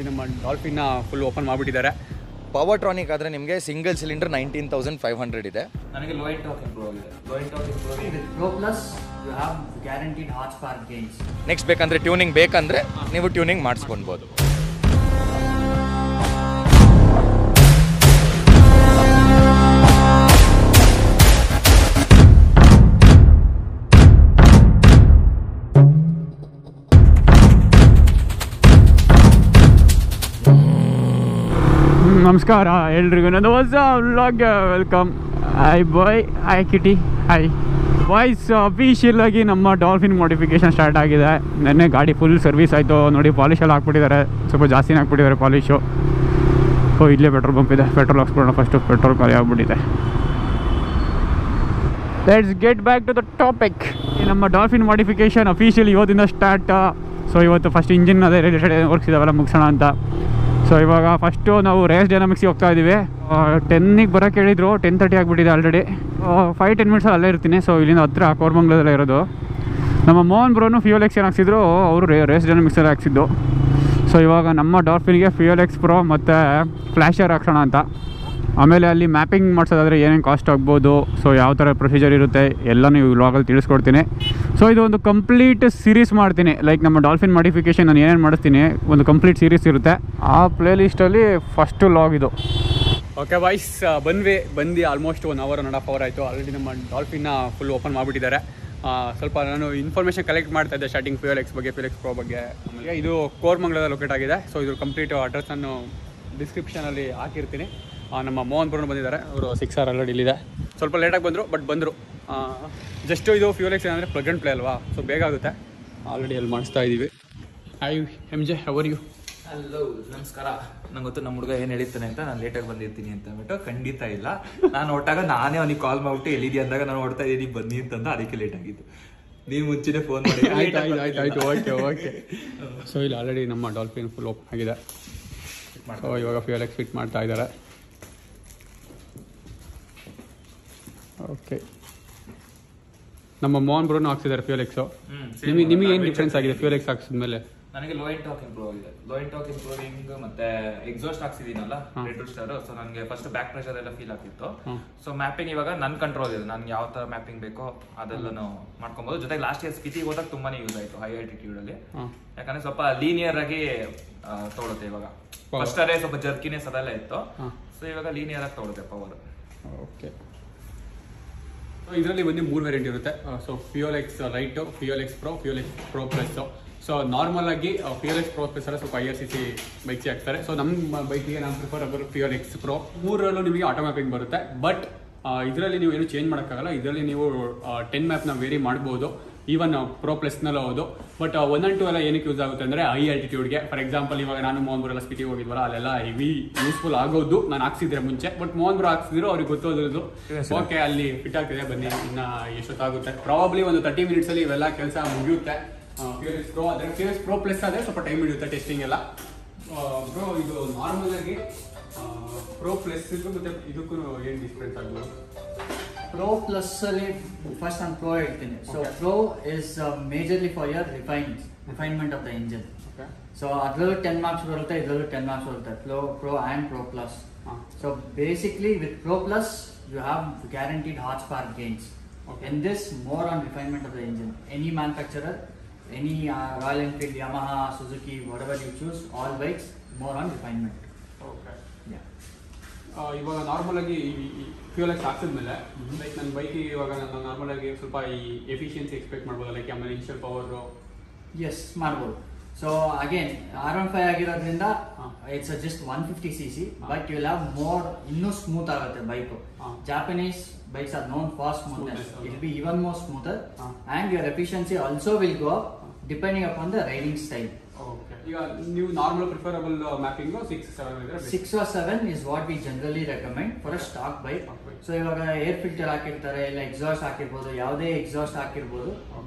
ನಮ್ಮ ಡಾಲ್ಫಿನ್ನ full open ಮಾಡಿಬಿಟ್ಟಿದ್ದಾರೆ. ಪವರ್ ಟ್ರಾನಿಕ್ ಆದರೆ ನಿಮಗೆ ಸಿಂಗಲ್ ಸಿಲಿಂಡರ್ 19,500 ಇದೆ. ನನಗೆ ಲೋ ಎಂಡ್ ಟಾರ್ಕ್ ಇಂಪ್ರೂವ್ ಆಗಿದೆ. ಲೋ ಎಂಡ್ ಟಾರ್ಕ್ ಇಂಪ್ರೂವ್ ಆಗಿದೆ. Pro Plus you have guaranteed horsepower gains. Next ಬೇಕಂದ್ರೆ ಟ್ಯೂನಿಂಗ್ ಬೇಕಂದ್ರೆ ನೀವು ಟ್ಯೂನಿಂಗ್ ಮಾಡಿಸ್ಕೊಳ್ಬೋದು. ನಮಸ್ಕಾರ ಎಲ್ರಿಗೂ, ನನ್ನ ಹೊಸ vlog welcome. Hi bye, hi kitty, hi boys. Official ಆಗಿ ನಮ್ಮ ಡಾಲ್ಫಿನ್ ಮಾಡಿಫಿಕೇಷನ್ ಸ್ಟಾರ್ಟ್ ಆಗಿದೆ. ನೆನ್ನೆ ಗಾಡಿ ಫುಲ್ ಸರ್ವಿಸ್ ಆಯಿತು ನೋಡಿ. ಪಾಲಿಶೆಲ್ಲ ಹಾಕ್ಬಿಟ್ಟಿದ್ದಾರೆ, ಸ್ವಲ್ಪ ಜಾಸ್ತಿನೇ ಹಾಕ್ಬಿಟ್ಟಿದ್ದಾರೆ ಪಾಲಿಶು. ಸೊ ಇಲ್ಲೇ ಪೆಟ್ರೋಲ್ ಬಂಪ್ ಇದೆ, ಪೆಟ್ರೋಲ್ ಹಾಕ್ಸ್ಬಿಡೋಣ. ಫಸ್ಟು ಪೆಟ್ರೋಲ್ ಖಾಲಿ ಆಗ್ಬಿಟ್ಟಿದೆ. Let's get back to the topic. ನಮ್ಮ ಡಾಲ್ಫಿನ್ ಮಾಡಿಫಿಕೇಷನ್ ಅಫಿಷಿಯಲ್ ಇವತ್ತಿಂದ ಸ್ಟಾರ್ಟ್. ಸೊ ಇವತ್ತು ಫಸ್ಟ್ ಇಂಜಿನ್ ಅದೇ ರಿಲೇಟೆಡ್ ವರ್ಕ್ಸ್ ಇದಾವೆಲ್ಲ ಮುಗಿಸೋಣ ಅಂತ. ಸೊ ಇವಾಗ ಫಸ್ಟು ನಾವು ರೇಸ್ ಡೈನಾಮಿಕ್ಸಿಗೆ ಹೋಗ್ತಾ ಇದ್ದೀವಿ. 10ಗೆ ಬರೋಕ್ಕೆ ಹೇಳಿದ್ರು, 10:30 ಆಗಿಬಿಟ್ಟಿದೆ ಆಲ್ರೆಡಿ. 5-10 ಮಿನಿಟ್ಸ್ ಅಲ್ಲೇ ಇರ್ತೀನಿ. ಸೊ ಇಲ್ಲಿಂದ ಹತ್ರ ಕೋರ್ಮಂಗ್ಲದಲ್ಲೇ ಇರೋದು. ನಮ್ಮ ಮೋಹನ್ ಬ್ರೋನು ಫ್ಯೂಯಲ್ ಎಕ್ಸ್ ಏನು ಹಾಕ್ಸಿದ್ರು, ಅವರು ರೇಸ್ ಡೈನಾಮಿಕ್ಸಲ್ಲಿ ಹಾಕ್ಸಿದ್ದು. ಸೊ ಇವಾಗ ನಮ್ಮ ಡಾಲ್ಫಿನ್ಗೆ ಫ್ಯೂಯಲ್ ಎಕ್ಸ್ ಪ್ರೋ ಮತ್ತು ಫ್ಲ್ಯಾಶರ್ ಹಾಕ್ಸೋಣ ಅಂತ. ಆಮೇಲೆ ಅಲ್ಲಿ ಮ್ಯಾಪಿಂಗ್ ಮಾಡಿಸೋದಾದರೆ ಏನೇನು ಕಾಸ್ಟ್ ಆಗ್ಬೋದು, ಸೊ ಯಾವ ಥರ ಪ್ರೊಸೀಜರ್ ಇರುತ್ತೆ ಎಲ್ಲನೂ ಈ ವ್ಲಾಗಲ್ಲಿ ತಿಳಿಸ್ಕೊಡ್ತೀನಿ. ಸೊ ಇದು ಒಂದು ಕಂಪ್ಲೀಟ್ ಸೀರೀಸ್ ಮಾಡ್ತೀನಿ. ಲೈಕ್ ನಮ್ಮ ಡಾಲ್ಫಿನ್ ಮಾಡಿಫಿಕೇಷನ್ ನಾನು ಏನೇನು ಮಾಡಿಸ್ತೀನಿ, ಒಂದು ಕಂಪ್ಲೀಟ್ ಸೀರೀಸ್ ಇರುತ್ತೆ. ಆ ಪ್ಲೇಲಿಸ್ಟಲ್ಲಿ ಫಸ್ಟು ಲಾಗ್ ಇದು. ಓಕೆ ಬಾಯ್ಸ್, ಬಂದು ಆಲ್ಮೋಸ್ಟ್ 1 hour 1.5 hour ಆಯಿತು. ಆಲ್ರೆಡಿ ನಮ್ಮ ಡಾಲ್ಫಿನ್ನ ಫುಲ್ ಓಪನ್ ಮಾಡಿಬಿಟ್ಟಿದ್ದಾರೆ. ಸ್ವಲ್ಪ ನಾನು ಇನ್ಫಾರ್ಮೇಷನ್ ಕಲೆಕ್ಟ್ ಮಾಡ್ತಾ ಇದ್ದೆ ಸ್ಟಾರ್ಟಿಂಗ್ ಫ್ಯೂಯಲ್ ಎಕ್ಸ್ ಬಗ್ಗೆ, ಫ್ಯೂಯಲ್ ಎಕ್ಸ್ ಪ್ರೋ ಬಗ್ಗೆ. ಆಮೇಲೆ ಇದು ಕೋರ್ಮಂಗ್ಲದಲ್ಲಿ ಲೊಕೇಟ್ ಆಗಿದೆ. ಸೊ ಇದು ಕಂಪ್ಲೀಟ್ ಅಡ್ರೆಸ್ಸನ್ನು ಡಿಸ್ಕ್ರಿಪ್ಷನಲ್ಲಿ ಹಾಕಿರ್ತೀನಿ. ನಮ್ಮ ಮೋಹನ್ ಬ್ರೋನು ಬಂದಿದ್ದಾರೆ, ಅವರು 6 hour ಆಲ್ರೆಡಿ ಇಲ್ಲಿದೆ. ಸ್ವಲ್ಪ ಲೇಟಾಗಿ ಬಂದರು, ಬಟ್ ಬಂದರು. ಜಸ್ಟು ಇದು ಫ್ಯೂಯಲ್ ಎಕ್ಸ್ ಏನಂದರೆ ಪ್ಲಗ್ ಆ್ಯಂಡ್ ಪ್ಲೇ ಅಲ್ವಾ, ಸೊ ಬೇಗ ಆಗುತ್ತೆ. ಆಲ್ರೆಡಿ ಅಲ್ಲಿ ಮಾಡಿಸ್ತಾ ಇದ್ದೀವಿ. Hi MJ, how are you? Hello, ನಮಸ್ಕಾರ. ನಂಗೆ ಗೊತ್ತು ನಮ್ಮ ಹುಡುಗ ಏನು ಹೇಳಿರ್ತಾನೆ ಅಂತ, ನಾನು ಲೇಟಾಗಿ ಬಂದಿರ್ತೀನಿ ಅಂತ ಅಂದ್ಬಿಟ್ಟು. ಖಂಡಿತ ಇಲ್ಲ, ನಾನು ಹೊಟ್ಟಾಗ ನಾನೇ ಅವನಿಗೆ ಕಾಲ್ ಮಾಡಿಬಿಟ್ಟು ಎಲ್ಲಿದೆ ಅಂದಾಗ ನಾನು ಹೊಡ್ತಾ ಇದ್ದೀನಿ ಬನ್ನಿ ಅಂತಂದು, ಅದಕ್ಕೆ ಲೇಟ್ ಆಗಿತ್ತು. ನೀವು ಮುಂಚೆನೇ ಫೋನ್ ಮಾಡಿ. ಆಯ್ತು ಓಕೆ. ಸೊ ಇಲ್ಲಿ ಆಲ್ರೆಡಿ ನಮ್ಮ ಡಾಲ್ಫಿನ್ ಫುಲ್ ಓಪನ್ ಆಗಿದೆ. ಸೊ ಇವಾಗ ಫ್ಯೂಯಲ್ ಎಕ್ಸ್ ಫಿಟ್ ಮಾಡ್ತಾ ಇದ್ದಾರೆ. ಓಕೆ, ನಮ್ಮ ಮೋಹನ್ ಬ್ರೋನು ಹಾಕ್ಸಿದ್ದಾರೆ ಫ್ಯೂಯಲ್ ಎಕ್ಸು. ನಿಮಗೆ ಏನು ಡಿಫ್ರೆನ್ಸ್ ಆಗಿದೆ ಫ್ಯೂಯಲ್ ಎಕ್ಸ್ ಹಾಕ್ಸಿದ್ಮೇಲೆ? ನನಗೆ ಲೋ ಎಂಡ್ ಟಾರ್ಕ್ ಇಂಪ್ರೂವ್ ಆಗಿದೆ. ಲೋ ಎಂಡ್ ಟಾರ್ಕ್ ಇಂಪ್ರೂವಿಂಗ್ ಮತ್ತೆ ಎಕ್ಸಾಸ್ಟ್ ಹಾಕ್ಸಿದೀನಲ್ಲ ರೆಡ್ ಸ್ಟಾರ್. ಸೊ ನನಗೆ ಫಸ್ಟ್ ಬ್ಯಾಕ್ ಪ್ರೆಷರ್ ಎಲ್ಲ ಫೀಲ್ ಆಗ್ತಿತ್ತು. ಸೊ ಮ್ಯಾಪಿಂಗ್ ಇವಾಗ ನನ್ನ ಕಂಟ್ರೋಲ್ ಇದೆ. ನನ್ಗೆ ಯಾವ ತರ ಮ್ಯಾಪಿಂಗ್ ಬೇಕೋ ಅದೆಲ್ಲನೂ ಮಾಡ್ಕೊಬಹುದು. ಜೊತೆಗೆ ಲಾಸ್ಟ್ ಇಯರ್ ಸ್ಪಿತಿಗೆ ಹೋದಾಗ ತುಂಬಾನೇ ಯೂಸ್ ಆಯ್ತು ಹೈ ಆಲ್ಟಿಟ್ಯೂಡ್ ಅಲ್ಲಿ. ಯಾಕಂದ್ರೆ ಸ್ವಲ್ಪ ಲೀನಿಯರ್ ಆಗಿ ತಗೊಳುತ್ತೆ. ಇವಾಗ ಫಸ್ಟ್ ಅದೇ ಸ್ವಲ್ಪ ಜರ್ಕಿನೆಸ್ ಅದೆಲ್ಲ ಇತ್ತು. ಸೊ ಇವಾಗ ಲೀನಿಯರ್ ಆಗಿ ತಗೊಳುತ್ತೆ ಪವರ್. ಓಕೆ, ಇದರಲ್ಲಿ ಒಂದು 3 ವೇರಿಯಂಟ್ ಇರುತ್ತೆ. So fuel X light, fuel X pro, fuel X pro plus. So normal ಆಗಿ ಫ್ಯೂಯಲ್ ಎಕ್ಸ್ ಪ್ರೋ ಪ್ಲಸ್ ಎಲ್ಲ ಸ್ವಲ್ಪ higher cc ಬೈಕ್ಸ್ ಹಾಕ್ತಾರೆ. ಸೊ ನಮ್ಮ ಬೈಕಿಗೆ ನಾನು ಪ್ರಿಫರ್ ಫ್ಯೂಯಲ್ ಎಕ್ಸ್ ಪ್ರೋ. 3ರಲ್ಲೂ ನಿಮಗೆ ಆಟೋ ಮ್ಯಾಪಿಂಗ್ ಬರುತ್ತೆ. ಬಟ್ ಇದರಲ್ಲಿ ನೀವು ಏನು ಚೇಂಜ್ ಮಾಡೋಕ್ಕಾಗಲ್ಲ. ಇದರಲ್ಲಿ ನೀವು 10 ಮ್ಯಾಪ್ನ ವೇರಿ ಮಾಡ್ಬೋದು. ಈವನ್ ಪ್ರೋ ಪ್ಲಸ್ನಲ್ಲೂ ಹೌದು. ಬಟ್ 1 and 2 ಎಲ್ಲ ಏನಕ್ಕೆ ಯೂಸ್ ಆಗುತ್ತೆ ಅಂದರೆ ಹೈ ಆಲ್ಟಿಟ್ಯೂಡ್ಗೆ. ಫಾರ್ ಎಕ್ಸಾಂಪಲ್ ಇವಾಗ ನಾನು ಮೋಹನ್ ಬ್ರೋ ಎಲ್ಲ ಸ್ಪಿತಿಗೆ ಹೋಗಿದ್ವಲ್ಲ, ಅಲ್ಲೆಲ್ಲ ಹೆವಿ ಯೂಸ್ಫುಲ್ ಆಗೋದು. ನಾನು ಹಾಕ್ಸಿದ್ರೆ ಮುಂಚೆ, ಬಟ್ ಮೋಹನ್ ಬ್ರೋ ಹಾಕ್ಸಿದ್ರು, ಅವ್ರಿಗೆ ಗೊತ್ತೋದ್ರದ್ದು. ಓಕೆ, ಅಲ್ಲಿ ಫಿಟ್ ಆಗ್ತಿದೆ, ಬನ್ನಿ ಇನ್ನು ಎಷ್ಟೊತ್ತಾಗುತ್ತೆ. ಪ್ರಾಬಬ್ಲಿ ಒಂದು 30 minutesಲ್ಲಿ ಇವೆಲ್ಲ ಕೆಲಸ ಮುಗಿಯುತ್ತೆ. ಫ್ಯೂಯಲ್ ಎಕ್ಸ್ ಪ್ರೋ ಆದರೆ, ಫ್ಯೂಯಲ್ ಎಕ್ಸ್ ಪ್ರೋ ಪ್ಲಸ್ ಆದರೆ ಸ್ವಲ್ಪ ಟೈಮ್ ಹಿಡಿಯುತ್ತೆ ಟೆಸ್ಟಿಂಗ್ ಎಲ್ಲ. ಬ್ರೋ ಇದು ನಾರ್ಮಲ್ ಆಗಿ ಪ್ರೋ ಪ್ಲಸ್ ಮತ್ತೆ ಇದಕ್ಕೂ ಏನು ಡಿಫ್ರೆನ್ಸ್ ಆಗ್ಬೋದು? Pro Plus ಅಲ್ಲಿ ಫಸ್ಟ್ ನಾನು ಪ್ರೋ ಹೇಳ್ತೀನಿ. So pro is majorly for your refinement of the engine. So ಅದರಲ್ಲೂ 10 marks ಬರುತ್ತೆ, ಇದರಲ್ಲೂ 10 marks ಬರುತ್ತೆ. Pro and pro plus. So basically with pro plus you have guaranteed horsepower gains. In this, more on refinement of the engine. Any manufacturer, any Royal Enfield, Yamaha, Suzuki, whatever you choose, all bikes, more on refinement. Okay, Yeah. ಇವಾಗ normal ಆಗಿ fuel X ಹಾಕಿದ್ಮೇಲೆ like ನನ್ನ ಬೈಕಿಗೆ ಇವಾಗ ನಾನು normal ಆಗಿ ಸ್ವಲ್ಪ ಈ ಎಫಿಷಿಯನ್ಸಿ ಎಕ್ಸ್ಪೆಕ್ಟ್ ಮಾಡ್ಬೋದು. ಲೈಕ್ ಆಮೇಲೆ ಇನಿಷಿಯಲ್ ಪವರು Yes, ಮಾಡ್ಬೋದು. ಸೊ ಅಗೇನ್ R15 ಆಗಿರೋದ್ರಿಂದ it's just 150cc, but you will have more, ಇನ್ನೂ ಸ್ಮೂತ್ ಆಗುತ್ತೆ bike. Japanese bikes are known for smoothness. It will be even more smoother, and your efficiency also will go up depending upon the riding style. Okay, ಈಗ ನೀವು normal preferable mapping 6-7 ಇದೆ. 6 or 7 is what we generally recommend for a stock bike. So ಇವಾಗ air filter ಹಾಕಿರ್ತಾರೆ, ಇಲ್ಲ exhaust ಹಾಕಿರ್ಬೋದು, ಯಾವುದೇ exhaust ಹಾಕಿರ್ಬೋದು,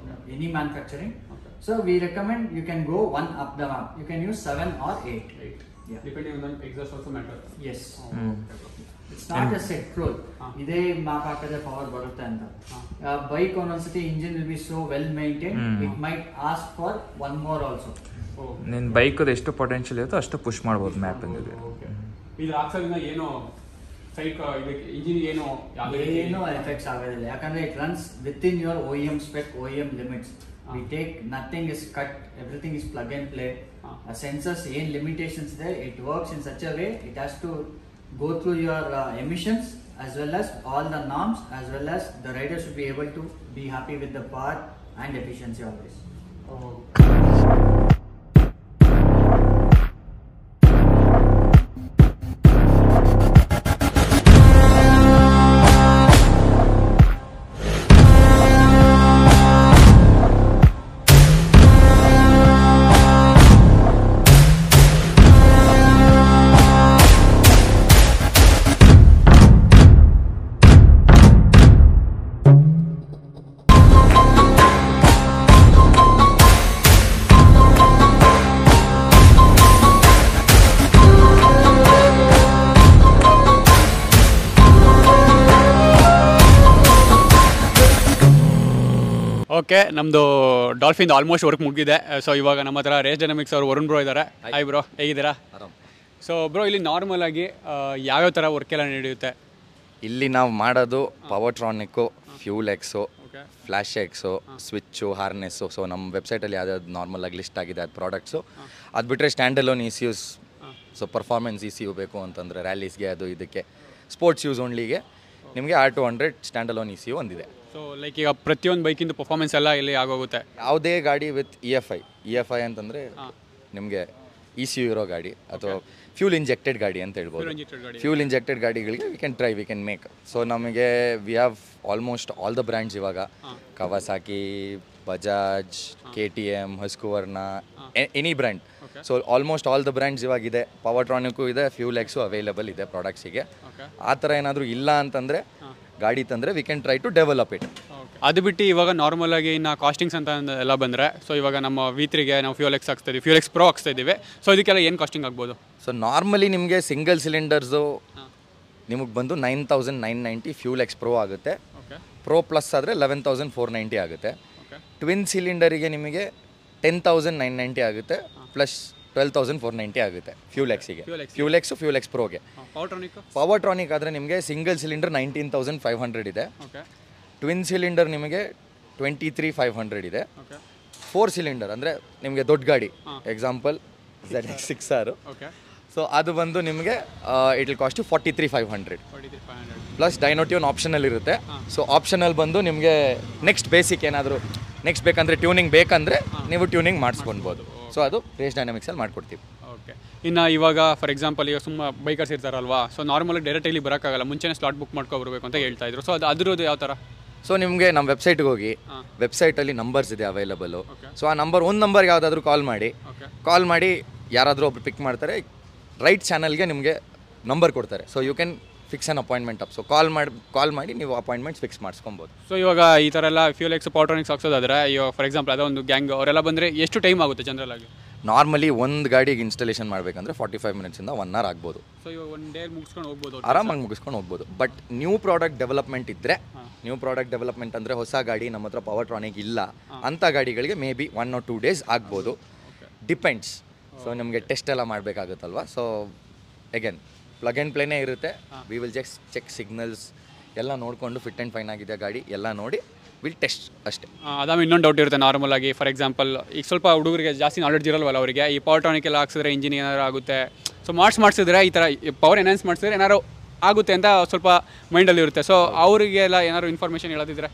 any manufacturing. So we recommend you can go 1 up the map. You can use 7 or 8. Depending on the exhaust also matter. Yes. It's not a set rule ಇದೇ map ಹಾಕಿದ್ರೆ power ಬರುತ್ತೆ ಅಂತ. Bike ಒಂದೊಂದ್ಸತಿ engine will be so well maintain, it might ask for one more also. ನಿನ್ನ ಬೈಕದು ಎಷ್ಟು potential ಇರುತ್ತೋ ಅಷ್ಟು ಪುಷ್ ಮಾಡ್ಬೋದು ಮ್ಯಾಪಿಂಗ್. ಇದು ಹಾಕ್ಸೋದ್ರಿಂದ ಏನು ಇಂಜಿನ್ ಏನು ಎಫೆಕ್ಟ್ಸ್ ಆಗೋದಿಲ್ಲ, ಯಾಕಂದ್ರೆ it runs with in your OEM spec, OEM limits. We take nothing is cut, everything is plug and play. Sensors ಏನ್ limitations there, it works in such a way it has to go through your emissions as well as all the norms, as well as the rider should be able to be happy with the power and efficiency of this. Okay, ನಮ್ಮದು Dolphin almost work ಮುಗಿದೆ. So ಇವಾಗ ನಮ್ಮ ಹತ್ರ Race Dynamics ಅವರು Varun bro ಇದ್ದಾರೆ. Hi bro, ಹೇಗಿದ್ದೀರಾ? So bro, ಇಲ್ಲಿ normal ಆಗಿ ಯಾವ್ಯಾವ ಥರ ವರ್ಕ್ ಎಲ್ಲ ನಡೆಯುತ್ತೆ? ಇಲ್ಲಿ ನಾವು ಮಾಡೋದು Powertronic, fuel X, flash X, switch, harness. So ನಮ್ಮ ವೆಬ್ಸೈಟಲ್ಲಿ ಯಾವ್ದಾದ್ರು ನಾರ್ಮಲ್ ಆಗಿ ಲಿಸ್ಟ್ ಆಗಿದೆ ಅದು ಪ್ರಾಡಕ್ಟ್ಸು. ಅದು ಬಿಟ್ಟರೆ stand alone ECUs, so performance ECU ಬೇಕು ಅಂತಂದರೆ ರ್ಯಾಲೀಸ್ಗೆ, ಅದು ಇದಕ್ಕೆ ಸ್ಪೋರ್ಟ್ಸ್ ಯೂಸ್ ಓನ್ಲಿಗೆ ನಿಮಗೆ R200 ಸ್ಟ್ಯಾಂಡ್ ಅಲೋನ್ ECU ಒಂದಿದೆ. ಸೊ ಲೈಕ್ ಈಗ ಪ್ರತಿಯೊಂದು ಬೈಕಿಂದು ಪರ್ಫಾರ್ಮೆನ್ಸ್ ಎಲ್ಲ ಇಲ್ಲಿ ಆಗೋಗುತ್ತೆ. ಯಾವುದೇ ಗಾಡಿ ವಿತ್ EFI ಅಂತಂದರೆ ನಿಮಗೆ ECU ಇರೋ ಗಾಡಿ ಅಥವಾ ಫ್ಯೂಲ್ ಇಂಜೆಕ್ಟೆಡ್ ಗಾಡಿ ಅಂತ ಹೇಳ್ಬೋದು. ಫ್ಯೂಲ್ ಇಂಜೆಕ್ಟೆಡ್ ಗಾಡಿಗಳಿಗೆ ವಿ ಕ್ಯಾನ್ ಮೇಕ್. ಸೊ ನಮಗೆ we have almost all the brands ಇವಾಗ, Kawasaki, Bajaj, KTM, Husqvarna, any brand. So almost all the brands ಇವಾಗಿದೆ. ಪವರ್ಟ್ರಾನಿಕ್ಕು ಇದೆ, ಫ್ಯೂಲ್ ಎಕ್ಸು ಅವೈಲಬಲ್ ಇದೆ ಪ್ರಾಡಕ್ಟ್ಸಿಗೆ. ಆ ಥರ ಏನಾದರೂ ಇಲ್ಲ ಅಂತಂದರೆ ಗಾಡಿ ತಂದರೆ we can try to develop it. ಅದು ಬಿಟ್ಟು ಇವಾಗ ನಾರ್ಮಲ್ ಆಗಿ ಇನ್ನು ಕಾಸ್ಟಿಂಗ್ಸ್ ಅಂತ ಎಲ್ಲ ಬಂದರೆ, ಸೊ ಇವಾಗ ನಮ್ಮ V3ಗೆ ನಾವು ಫ್ಯೂಲ್ ಎಕ್ಸ್ ಹಾಕ್ತಾ ಇದ್ದೀವಿ, ಫ್ಯೂಲ್ ಎಕ್ಸ್ ಪ್ರೋ ಹಾಕ್ತಾ ಇದ್ದೀವಿ. ಸೊ ಇದಕ್ಕೆಲ್ಲ ಏನು ಕಾಸ್ಟಿಂಗ್ ಆಗ್ಬೋದು? ಸೊ ನಾರ್ಮಲಿ ನಿಮಗೆ ಸಿಂಗಲ್ ಸಿಲಿಂಡರ್ಸು ನಿಮಗೆ ಬಂದು 9,990 ಫ್ಯೂಲ್ ಎಕ್ಸ್ ಪ್ರೋ ಆಗುತ್ತೆ. ಪ್ರೋ ಪ್ಲಸ್ ಆದರೆ 11,490 ಆಗುತ್ತೆ. ಟ್ವಿನ್ ಸಿಲಿಂಡರಿಗೆ ನಿಮಗೆ 10,990 ಆಗುತ್ತೆ, ಪ್ಲಸ್ 12,490 ಆಗುತ್ತೆ ಫ್ಯೂಲ್ ಎಕ್ಸಿಗೆ. ಫ್ಯೂಲ್ ಎಕ್ಸ್ ಪ್ರೋಗೆ. ಪವರ್ಟ್ರಾನಿಕ್ ಆದರೆ ನಿಮಗೆ ಸಿಂಗಲ್ ಸಿಲಿಂಡರ್ 19,500 ಇದೆ. ಟ್ವಿನ್ ಸಿಲಿಂಡರ್ ನಿಮಗೆ 23,500 ಇದೆ. 4 ಸಿಲಿಂಡರ್ ಅಂದರೆ ನಿಮಗೆ ದೊಡ್ಡ ಗಾಡಿ, ಎಕ್ಸಾಂಪಲ್ ZX6R. ಸೊ ಅದು ಬಂದು ನಿಮಗೆ it will cost 43,500 plus dyno tune optional ಇರುತ್ತೆ. ಸೊ ಆಪ್ಷನಲ್ ಬಂದು ನಿಮಗೆ ನೆಕ್ಸ್ಟ್ ಬೇಸಿಕ್ ಏನಾದರೂ ನೆಕ್ಸ್ಟ್ ಬೇಕಂದರೆ ಟ್ಯೂನಿಂಗ್ ಬೇಕಂದರೆ ನೀವು ಟ್ಯೂನಿಂಗ್ ಮಾಡಿಸ್ಕೊಳ್ಬೋದು. ಸೊ ಅದು ರೇಸ್ ಡೈನಾಮಿಕ್ಸಲ್ಲಿ ಮಾಡಿಕೊಡ್ತೀವಿ. ಓಕೆ, ಇನ್ನು ಇವಾಗ ಫಾರ್ ಎಕ್ಸಾಂಪಲ್ ಈಗ ಬೈಕರ್ಸ್ ಇರ್ತಾರಲ್ವಾ, ಸೊ ನಾರ್ಮಲಾಗಿ ಡೈರೆಕ್ಟ್ ಇಲ್ಲಿ ಬರೋಕ್ಕಾಗಲ್ಲ, ಮುಂಚೆನೇ ಸ್ಲಾಟ್ ಬುಕ್ ಮಾಡ್ಕೊಬರ್ಬೇಕು ಅಂತ ಹೇಳ್ತಾ ಇದ್ರು. ಸೊ ಅದರದ್ದು ಯಾವ ಥರ? ಸೊ ನಿಮಗೆ ನಮ್ಮ ವೆಬ್ಸೈಟ್ಗೆ ಹೋಗಿ, ವೆಬ್ಸೈಟಲ್ಲಿ ನಂಬರ್ಸ್ ಇದೆ ಅವೈಲಬಲು. ಸೊ ಆ ಒಂದು ನಂಬರ್ಗೆ ಯಾವುದಾದ್ರೂ ಕಾಲ್ ಮಾಡಿ ಯಾರಾದರೂ ಒಬ್ರು ಪಿಕ್ ಮಾಡ್ತಾರೆ, ರೈಟ್ ಚಾನಲ್ಗೆ ನಿಮಗೆ ನಂಬರ್ ಕೊಡ್ತಾರೆ. So you can fix an appointment up. So call ಮಾಡಿ ನೀವು ಅಪಾಯಿಂಟ್ಮೆಂಟ್ಸ್ ಫಿಕ್ಸ್ ಮಾಡಿಸ್ಕೊಬೋದು. ಸೊ ಇವಾಗ ಈ ಥರ ಎಲ್ಲ ಫ್ಯೂಲ್ ಎಕ್ಸ್ ಪವರ್ಟ್ರಾನಿಕ್ಸ್ ಹಾಕ್ಸೋದಾದ್ರೆ, ಇವಾಗ ಫಾರ್ ಎಕ್ಸಾಂಪಲ್ ಅದೋ ಒಂದು ಗ್ಯಾಂಗ್ ಅವರೆಲ್ಲ ಬಂದರೆ ಎಷ್ಟು ಟೈಮ್ ಆಗುತ್ತೆ ಜನರಲ್ ಆಗಿ? ನಾರ್ಮಲಿ ಒಂದು ಗಾಡಿಗೆ ಇನ್ಸ್ಟಾಲೇಷನ್ ಮಾಡಬೇಕಂದ್ರೆ 45 ಮಿನಿಟ್ಸಿಂದ 1 hour ಆಗ್ಬೋದು. ಸೊ ಇವಾಗ ಒನ್ ಡೇ ಮುಗಿಸ್ಕೊಂಡು ಹೋಗ್ಬೋದು, ಆರಾಮಾಗಿ ಮುಗಿಸ್ಕೊಂಡು ಹೋಗ್ಬೋದು. ಬಟ್ ನ್ಯೂ ಪ್ರಾಡಕ್ಟ್ ಡೆವಲಪ್ಮೆಂಟ್ ಇದ್ದರೆ, ನ್ಯೂ ಪ್ರಾಡಕ್ಟ್ ಡೆವಲಪ್ಮೆಂಟ್ ಅಂದರೆ ಹೊಸ ಗಾಡಿ ನಮ್ಮ ಹತ್ರ ಪವರ್ಟ್ರಾನಿಕ್ ಇಲ್ಲ ಅಂಥ ಗಾಡಿಗಳಿಗೆ ಮೇ ಬಿ 1 or 2 days ಆಗ್ಬೋದು, ಡಿಪೆಂಡ್ಸ್. ಸೊ ನಿಮಗೆ ಟೆಸ್ಟ್ ಎಲ್ಲ ಮಾಡಬೇಕಾಗುತ್ತಲ್ವ. ಸೊ ಅಗೇನ್ ಪ್ಲಗ್ ಆ್ಯಂಡ್ ಪ್ಲೇನೇ ಇರುತ್ತೆ. We will just check signals ಎಲ್ಲ ನೋಡಿಕೊಂಡು ಫಿಟ್ ಆ್ಯಂಡ್ ಫೈನ್ ಆಗಿದೆ ಗಾಡಿ ಎಲ್ಲ ನೋಡಿ ವಿಲ್ ಟೆಸ್ಟ್ ಅಷ್ಟೇ. ಅದಾದ ಇನ್ನೊಂದು ಡೌಟ್ ಇರುತ್ತೆ ನಾರ್ಮಲ್ ಆಗಿ. ಫಾರ್ ಎಕ್ಸಾಂಪಲ್ ಈಗ ಸ್ವಲ್ಪ ಹುಡುಗರಿಗೆ ಜಾಸ್ತಿ ನಾಲೆಡ್ಜ್ ಇರಲ್ವಲ್ಲ, ಅವರಿಗೆ ಈ ಪವರ್ಟ್ರಾನಿಕ್ ಎಲ್ಲ ಹಾಕ್ಸಿದ್ರೆ ಇಂಜಿನ್ ಏನಾರು ಆಗುತ್ತೆ, ಸೊ ಮಾಡಿಸಿದ್ರೆ ಈ ಥರ ಪವರ್ ಎನ್ಹಾನ್ಸ್ ಮಾಡಿಸಿದ್ರೆ ಏನಾರು ಆಗುತ್ತೆ ಅಂತ ಸ್ವಲ್ಪ ಮೈಂಡಲ್ಲಿ ಇರುತ್ತೆ. ಸೊ ಅವರಿಗೆಲ್ಲ ಏನಾದ್ರು ಇನ್ಫಾರ್ಮೇಷನ್ ಹೇಳೋದಿದ್ರೆ?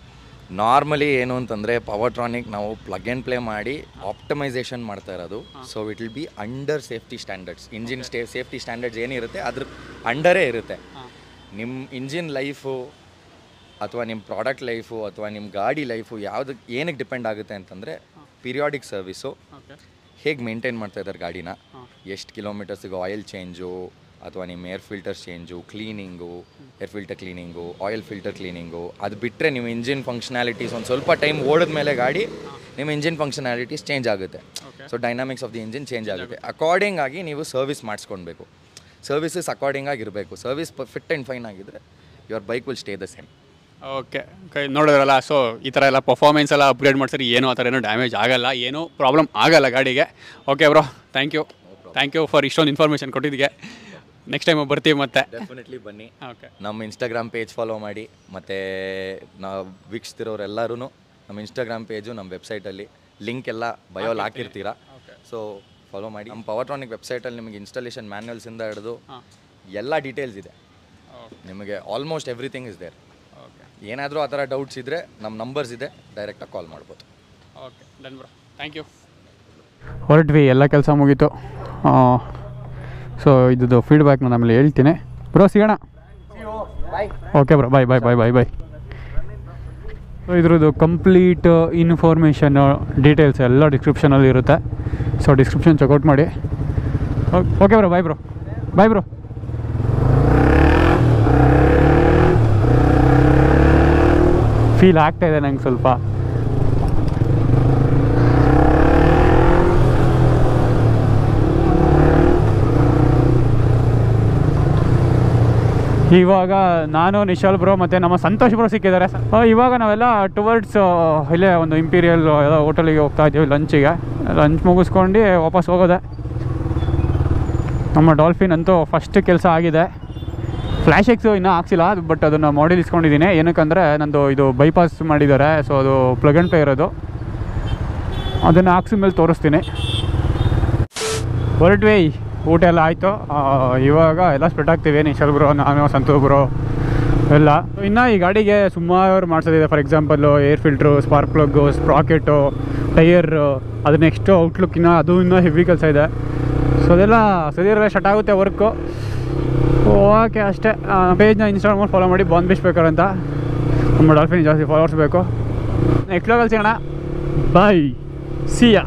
ನಾರ್ಮಲಿ ಏನು ಅಂತಂದರೆ ಪವರ್ಟ್ರಾನಿಕ್ ನಾವು ಪ್ಲಗ್ ಆ್ಯಂಡ್ ಪ್ಲೇ ಮಾಡಿ ಆಪ್ಟಮೈಸೇಷನ್ ಮಾಡ್ತಾ ಇರೋದು. So it will be under safety standards. Engine safety standards ಏನಿರುತ್ತೆ ಅದ್ರ ಅಂಡರೇ ಇರುತ್ತೆ. ನಿಮ್ಮ ಇಂಜಿನ್ ಲೈಫು ಅಥವಾ ನಿಮ್ಮ ಪ್ರಾಡಕ್ಟ್ ಲೈಫು ಅಥವಾ ನಿಮ್ಮ ಗಾಡಿ ಲೈಫು ಏನಕ್ಕೆ ಡಿಪೆಂಡ್ ಆಗುತ್ತೆ ಅಂತಂದರೆ ಪೀರಿಯಾಡಿಕ್ ಸರ್ವಿಸು, ಹೇಗೆ ಮೇಂಟೈನ್ ಮಾಡ್ತಾ ಇದ್ದಾರೆ ಗಾಡಿನ, ಎಷ್ಟು ಕಿಲೋಮೀಟರ್ಸಿಗೆ ಆಯಿಲ್ ಚೇಂಜು ಅಥವಾ ನಿಮ್ಮ air filter change, cleaning, air filter cleaning, oil filter cleaning. ಅದು ಬಿಟ್ಟರೆ ನೀವು ಇಂಜಿನ್ ಫಂಕ್ಷನಾಲಿಟೀಸ್ ಒಂದು ಸ್ವಲ್ಪ ಟೈಮ್ ಓಡಿದ ಮೇಲೆ ಗಾಡಿ ನಿಮ್ಮ ಇಂಜಿನ್ ಫಂಕ್ಷನಾಲಿಟೀಸ್ ಚೇಂಜ್ ಆಗುತ್ತೆ. So dynamics of the engine change ಆಗುತ್ತೆ. ಅಕಾರ್ಡಿಂಗ್ ಆಗಿ ನೀವು ಸರ್ವಿಸ್ ಮಾಡಿಸ್ಕೊಳ್ಬೇಕು. ಸರ್ವಿಸಸ್ ಅಕಾರ್ಡಿಂಗ್ ಆಗಿರಬೇಕು. ಸರ್ವಿಸ್ ಫಿಟ್ ಆ್ಯಂಡ್ ಫೈನ್ ಆಗಿದ್ದರೆ your bike will stay the same. Okay ನೋಡಿದ್ರಲ್ಲ, ಸೊ ಈ ಥರ ಎಲ್ಲ ಪರ್ಫಾರ್ಮೆನ್ಸ್ ಎಲ್ಲ ಅಪ್ಗ್ರೇಡ್ ಮಾಡ್ಸಿರಿ, ಏನೂ ಆ ಥರ ಏನೂ ಡ್ಯಾಮೇಜ್ ಆಗಲ್ಲ, ಏನೂ ಪ್ರಾಬ್ಲಮ್ ಆಗಲ್ಲ ಗಾಡಿಗೆ. Okay bro, thank you for ಇಷ್ಟೊಂದು ಇನ್ಫಾರ್ಮೇಷನ್ ಕೊಟ್ಟಿದ್ದಕ್ಕೆ. ನೆಕ್ಸ್ಟ್ ಟೈಮ್ ಬರ್ತೀವಿ ಮತ್ತೆ. ಡೆಫಿನೆಟ್ಲಿ ಬನ್ನಿ. ಓಕೆ, ನಮ್ಮ ಇನ್ಸ್ಟಾಗ್ರಾಮ್ ಪೇಜ್ ಫಾಲೋ ಮಾಡಿ, ಮತ್ತು ನಾವು ವೀಕ್ಷಿಸ್ತಿರೋರೆಲ್ಲರೂ ನಮ್ಮ ಇನ್ಸ್ಟಾಗ್ರಾಮ್ ಪೇಜು ನಮ್ಮ ವೆಬ್ಸೈಟಲ್ಲಿ ಲಿಂಕ್ ಎಲ್ಲ ಬಯೋಲ್ ಹಾಕಿರ್ತೀರಾ. ಸೊ ಫಾಲೋ ಮಾಡಿ. ನಮ್ಮ ಪವರ್ಟ್ರಾನಿಕ್ ವೆಬ್ಸೈಟಲ್ಲಿ ನಿಮಗೆ ಇನ್ಸ್ಟಾಲೇಷನ್ ಮ್ಯಾನ್ಯಲ್ಸಿಂದ ಹಿಡಿದು ಎಲ್ಲ ಡೀಟೇಲ್ಸ್ ಇದೆ. ನಿಮಗೆ ಆಲ್ಮೋಸ್ಟ್ ಎವ್ರಿಥಿಂಗ್ ಇಸ್ ದೇರ್. ಏನಾದರೂ ಆ ಥರ ಡೌಟ್ಸ್ ಇದ್ದರೆ ನಮ್ಮ ನಂಬರ್ಸ್ ಇದೆ, ಡೈರೆಕ್ಟಾಗಿ ಕಾಲ್ ಮಾಡ್ಬೋದು. Okay done bro, thank you. ಹೊರಟ್ವಿ, ಎಲ್ಲ ಕೆಲಸ ಮುಗೀತು. ಸೊ ಇದ್ದು ಫೀಡ್ಬ್ಯಾಕ್ ನಾನು ಆಮೇಲೆ ಹೇಳ್ತೀನಿ. ಬ್ರೋ ಸಿಗೋಣ. Okay bro, bye bye bye bye bye. So ಇದ್ರದ್ದು ಕಂಪ್ಲೀಟ್ ಇನ್ಫಾರ್ಮೇಷನ್ ಡೀಟೇಲ್ಸ್ ಎಲ್ಲ ಡಿಸ್ಕ್ರಿಪ್ಷನಲ್ಲಿ ಇರುತ್ತೆ. ಸೊ ಡಿಸ್ಕ್ರಿಪ್ಷನ್ ಚೆಕ್ಔಟ್ ಮಾಡಿ. Okay bro, bye bro, bye bro. Feel ಆಗ್ತಾಯಿದೆ ನಂಗೆ ಸ್ವಲ್ಪ. ಇವಾಗ ನಾನು ನಿಶಾಲ್ ಬ್ರೋ ಮತ್ತು ನಮ್ಮ ಸಂತೋಷ್ ಬ್ರೋ ಸಿಕ್ಕಿದ್ದಾರೆ. ಇವಾಗ ನಾವೆಲ್ಲ ಟುವರ್ಡ್ಸ್ ಇಲ್ಲೇ ಒಂದು ಇಂಪೀರಿಯಲ್ ಯಾವುದೋ ಹೋಟೆಲಿಗೆ ಹೋಗ್ತಾ ಇದ್ದೀವಿ ಲಂಚಿಗೆ. ಲಂಚ್ ಮುಗಿಸ್ಕೊಂಡು ವಾಪಸ್ ಹೋಗೋದೆ. ನಮ್ಮ ಡಾಲ್ಫಿನ್ ಅಂತೂ ಫಸ್ಟ್ ಕೆಲಸ ಆಗಿದೆ. ಫ್ಲ್ಯಾಶ್ ಎಕ್ಸು ಇನ್ನೂ ಹಾಕ್ಸಿಲ್ಲ, ಬಟ್ ಅದನ್ನು ಮಾಡೆಲ್ ಇಸ್ಕೊಂಡಿದ್ದೀನಿ. ಏನಕ್ಕಂದರೆ ನಂದು ಇದು ಬೈಪಾಸ್ ಮಾಡಿದ್ದಾರೆ, ಸೊ ಅದು ಪ್ಲಗ್ ಆ್ಯಂಡ್ ಪ್ಲೇ ಇರೋದು. ಅದನ್ನು ಹಾಕ್ಸಿದ ಮೇಲೆ ತೋರಿಸ್ತೀನಿ. ಹೊರಟ್ವಿ, ಊಟ ಎಲ್ಲ ಆಯಿತು. ಇವಾಗ ಎಲ್ಲ ಸ್ಪ್ರೆಡ್ ಆಗ್ತೀವಿ, ನಿಶಾಲ್ ಬ್ರೋ, ನಾನು, ಸಂತೋಷ್ ಬ್ರೋ ಎಲ್ಲ. ಇನ್ನು ಈ ಗಾಡಿಗೆ ಸುಮಾರು ಮಾಡಿಸೋದಿದೆ. For example air filter, spark plug, sprocket, tyre, ಅದು ನೆಕ್ಸ್ಟು ಔಟ್ಲುಕ್ಕಿನ ಅದು ಇನ್ನೂ ಹೆವಿ ಕೆಲಸ ಇದೆ. ಸೊ ಅದೆಲ್ಲ ಸದ್ಯದಲ್ಲೇ ಸ್ಟಾರ್ಟ್ ಆಗುತ್ತೆ ವರ್ಕು. ಓಕೆ ಅಷ್ಟೇ. ಪೇಜ್ನ ಇನ್ಸ್ಟಾಗ್ರಾಮಲ್ಲಿ ಫಾಲೋ ಮಾಡಿ, ಬಾನ್ ಬಿಸ್ಬೇಕರ್ ಅಂತ. ನಮ್ಮ ಡಾಲ್ಫಿನ್ ಜಾಸ್ತಿ ಫಾಲೋವರ್ಸ್ ಬೇಕು. ನೆಕ್ಸ್ಟ್ ಲೆವೆಲ್ ಸಿಗೋಣ. ಬಾಯ್, ಸಿಯಾ.